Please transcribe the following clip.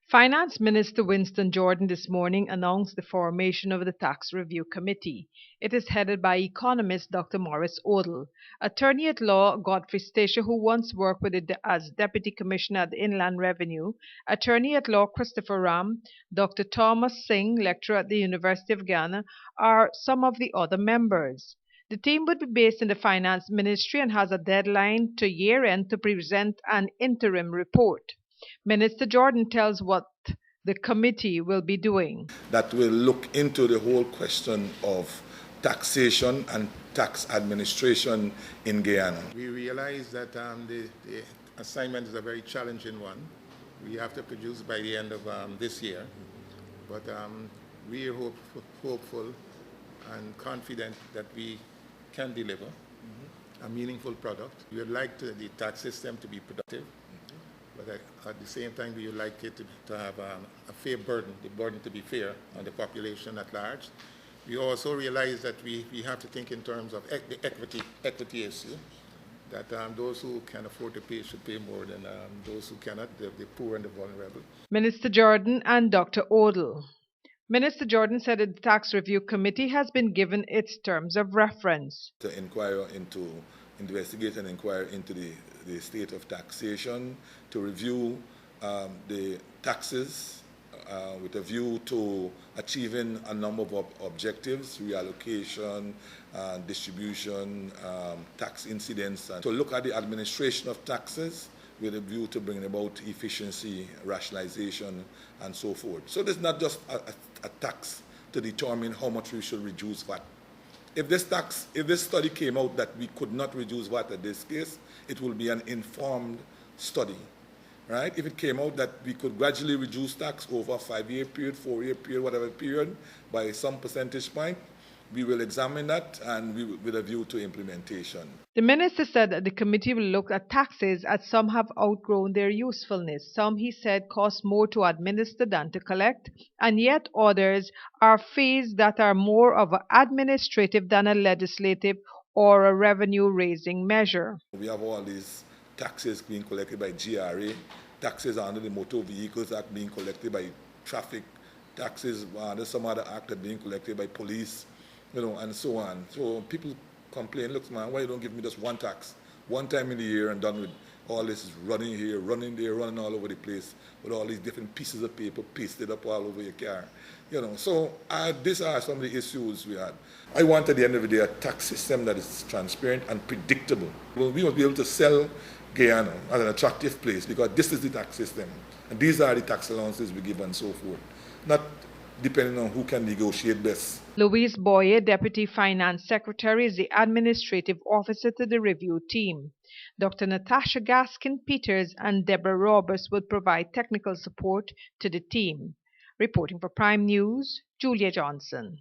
Finance Minister Winston Jordan this morning announced the formation of the Tax Review Committee. It is headed by economist Dr. Maurice Odle. Attorney at law Godfrey Stacia, who once worked with it as Deputy Commissioner at the Inland Revenue, Attorney at law Christopher Ram, Dr. Thomas Singh, lecturer at the University of Ghana, are some of the other members. The team would be based in the Finance Ministry and has a deadline to year end to present an interim report. Minister Jordan tells what the committee will be doing. That will look into the whole question of taxation and tax administration in Guyana. We realize that the assignment is a very challenging one. We have to produce by the end of this year, but we are hopeful and confident that we can deliver a meaningful product. We would like the tax system to be productive. But at the same time, we would like it to have a fair burden, the burden to be fair on the population at large. We also realize that we have to think in terms of the equity issue, that those who can afford to pay should pay more than those who cannot, the poor and the vulnerable. Minister Jordan and Dr. Odle. Minister Jordan said that the Tax Review Committee has been given its terms of reference. To investigate and inquire into the state of taxation, to review the taxes with a view to achieving a number of objectives, reallocation, distribution, tax incidents, and to look at the administration of taxes with a view to bringing about efficiency, rationalization, and so forth. So this is not just a tax to determine how much we should reduce VAT. If this study came out that we could not reduce VAT in this case, it will be an informed study, right? If it came out that we could gradually reduce tax over a 5-year period, 4-year period, whatever period, by some percentage point, we will examine that and with a view to implementation. The minister said that the committee will look at taxes as some have outgrown their usefulness. Some, he said, cost more to administer than to collect, and yet others are fees that are more of an administrative than a legislative or a revenue-raising measure. We have all these taxes being collected by GRA, taxes under the Motor Vehicles Act being collected by traffic, taxes under some other act that being collected by police, and so on. So people complain, look, man, why you don't give me just one tax, one time in the year and done with all this is running here, running there, running all over the place with all these different pieces of paper pasted up all over your car. So these are some of the issues we had. I want at the end of the day a tax system that is transparent and predictable. We must be able to sell Guyana as an attractive place because this is the tax system and these are the tax allowances we give and so forth. Not depending on who can negotiate best. Louise Boyer, Deputy Finance Secretary, is the administrative officer to the review team. Dr. Natasha Gaskin-Peters and Deborah Roberts would provide technical support to the team. Reporting for Prime News, Julia Johnson.